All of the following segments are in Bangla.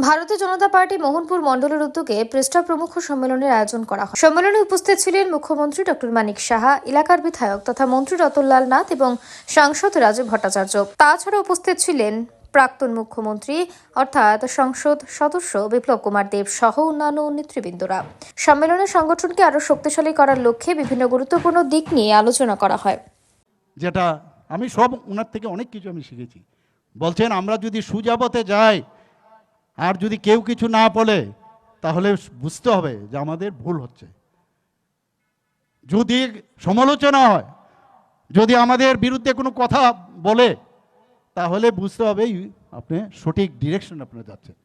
ভারতীয় জনতা পার্টি মোহনপুর মণ্ডলের উদ্যোগে পৃষ্ঠা প্রমুখ সম্মেলনের আয়োজন করা হয়। সম্মেলনে উপস্থিত ছিলেন মুখ্যমন্ত্রী ডক্টর মানিক সাহা, এলাকার বিধায়ক তথা মন্ত্রী রতনলাল নাথ এবং সাংসদ রাজীব ভট্টাচার্য। তাছাড়া উপস্থিত ছিলেন প্রাক্তন মুখ্যমন্ত্রী অর্থাৎ সংসদ সদস্য বিপ্লব কুমার দেব সহ অন্যান্য নেতৃবৃন্দরা। সম্মেলনের সংগঠনকে আরো শক্তিশালী করার লক্ষ্যে বিভিন্ন গুরুত্বপূর্ণ দিক নিয়ে আলোচনা করা হয়। যেটা আমি সব ওনার থেকে অনেক কিছু আমি শিখেছি। বলছেন আমরা যদি সুজাপথে যাই আর যদি কেউ কিছু না বলে তাহলে বুঝতে হবে যে আমাদের ভুল হচ্ছে। যদি সমালোচনা হয়, যদি আমাদের বিরুদ্ধে কোনো কথা বলে তাহলে বুঝতে হবে আপনি সঠিক ডিরেকশন আপনারা যাচ্ছেন।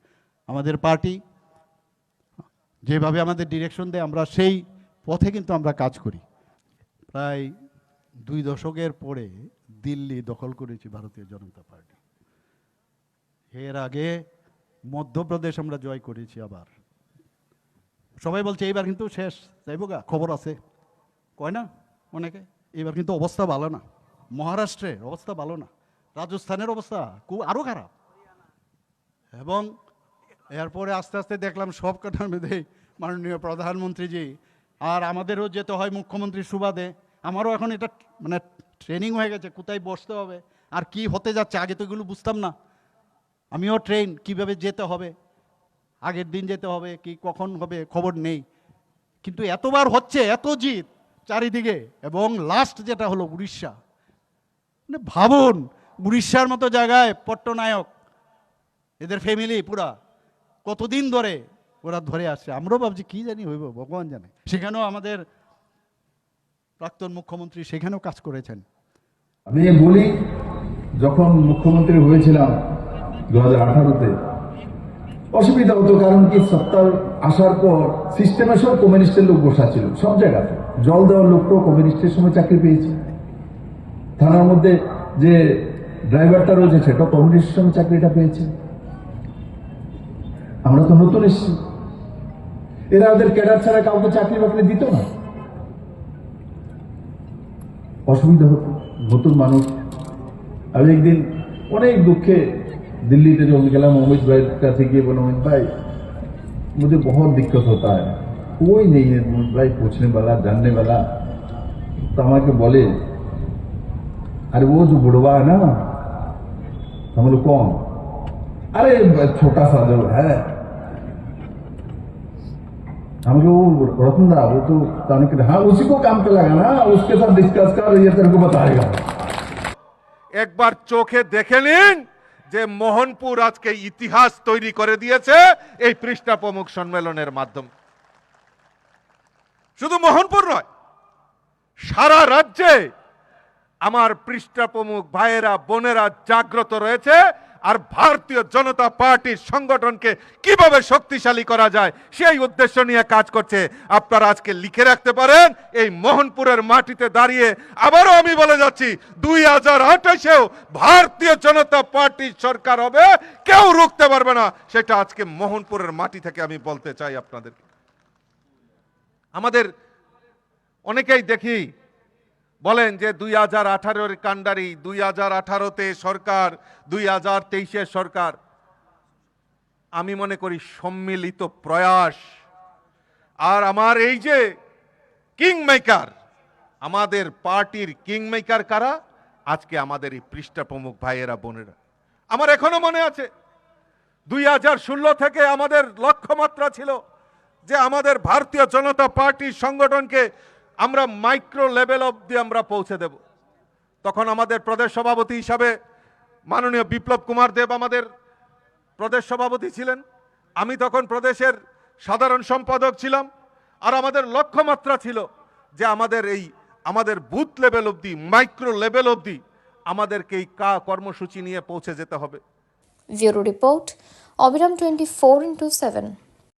আমাদের পার্টি যেভাবে আমাদের ডিরেকশন দেয় আমরা সেই পথে কিন্তু আমরা কাজ করি। প্রায় 2 দশকের পরে দিল্লি দখল করেছি ভারতীয় জনতা পার্টি। এর আগে মধ্যপ্রদেশ আমরা জয় করেছি। আবার সবাই বলছে এইবার কিন্তু শেষ, যাইবো গা, খবর আছে কয় না অনেকে। এবার কিন্তু অবস্থা ভালো না, মহারাষ্ট্রের অবস্থা ভালো না, রাজস্থানের অবস্থা আরও খারাপ। এবং এরপরে আস্তে আস্তে দেখলাম সব কটার মধ্যে মাননীয় প্রধানমন্ত্রীজি আর আমাদেরও যেতে হয় মুখ্যমন্ত্রীর সুবাদে। আমারও এখন এটা মানে ট্রেনিং হয়ে গেছে কোথায় বসতে হবে আর কি হতে যাচ্ছে। আগে তো এগুলো বুঝতাম না। আমিও ট্রেন কিভাবে যেতে হবে, আগের দিন যেতে হবে কি কখন হবে খবর নেই। কিন্তু এতবার হচ্ছে, এত জিত চারিদিকে। এবং লাস্ট যেটা হলো উড়িষ্যা, মানে ভাবুন উড়িষ্যার মতো জায়গায় পট্টনায়ক এদের ফ্যামিলি পুরা কতদিন ধরে ওরা ধরে আসছে। আমরাও ভাবছি কি জানি হইব, ভগবান জানে। সেখানেও আমাদের প্রাক্তন মুখ্যমন্ত্রী সেখানেও কাজ করেছেন। আমি বলি যখন মুখ্যমন্ত্রী হয়েছিলাম 2018-তে অসুবিধা হতো, কারণ কি সত্তার আসার পর সিস্টেমে সব কমিউনিস্টের লোক বসা ছিল সব জায়গাতে। জল দেওয়ার লোকটাও কমিউনিস্টের সময় চাকরি পেয়েছে, থানার মধ্যে যে ড্রাইভারটা রয়েছে সেটাও কমিউনিস্টের সময় চাকরিটা পেয়েছে। আমরা তো নতুন এসেছি, এরা ওদের ক্যাডার ছাড়া কাউকে চাকরি বাকরি দিত না, অসুবিধা হতো নতুন মানুষ। আমি একদিন অনেক দুঃখে दिल्ली जो गया मोहित भाई का थी कि बोलो मोहित भाई मुझे बहुत दिक्कत होता है, कोई नहीं है मोहित भाई पूछने वाला जानने वाला। तो हमारे बोले अरे वो जो बुढ़वा है ना, हम लोग कौन, अरे छोटा सा जो है, हम लोग रतनदा वो तो हाँ उसी को काम पे लगा ना, उसके साथ डिस्कस कर ये तेरे को बताएगा। एक बार चोखे देखे নিন যে মোহনপুর আজকে ইতিহাস তৈরি করে দিয়েছে এই পৃষ্ঠা প্রমুখ সম্মেলনের মাধ্যমে। শুধু মোহনপুর নয়, সারা রাজ্যে আমার পৃষ্ঠা প্রমুখ ভাইয়েরা বোনেরা জাগ্রত রয়েছে। আর ভারতীয় জনতা পার্টির সংগঠনকে কিভাবে শক্তিশালী করা যায় সেই উদ্দেশ্য নিয়ে কাজ করছে। আপনারা আজকে লিখে রাখতে পারেন, এই মোহনপুরের মাটিতে দাঁড়িয়ে আবারও আমি বলে যাচ্ছি 2028-এও ভারতীয় জনতা পার্টির সরকার হবে, কেউ রুখতে পারবে না। সেটা আজকে মোহনপুরের মাটি থেকে আমি বলতে চাই আপনাদেরকে। আমাদের অনেকেই দেখি বলেন যে 2018-এর কাণ্ডারি, 2018-তে সরকার, 2023-এর সরকার। আমি মনে করি সম্মিলিত প্রয়াস। আর আমার এই যে কিং মেকার, আমাদের পার্টির কিং মেকার কারা? আজকে আমাদের এই পৃষ্ঠা প্রমুখ ভাইয়েরা বোনেরা। আমার এখনো মনে আছে 2016 থেকে আমাদের লক্ষ্যমাত্রা ছিল যে আমাদের ভারতীয় জনতা পার্টির সংগঠনকে আমরা মাইক্রো লেভেল অবধি আমরা পৌঁছে দেব। তখন আমাদের প্রদেশ সভাপতি হিসাবে মাননীয় বিপ্লব কুমার দেব আমাদের প্রদেশ সভাপতি ছিলেন, আমি তখন প্রদেশের সাধারণ সম্পাদক ছিলাম। আর আমাদের লক্ষ্যমাত্রা ছিল যে আমাদের বুথ লেভেল অবধি, মাইক্রো লেভেল অবধি আমাদেরকে এই কর্মসূচি নিয়ে পৌঁছে যেতে হবে। ব্যুরো রিপোর্ট, অবিরাম 24x7।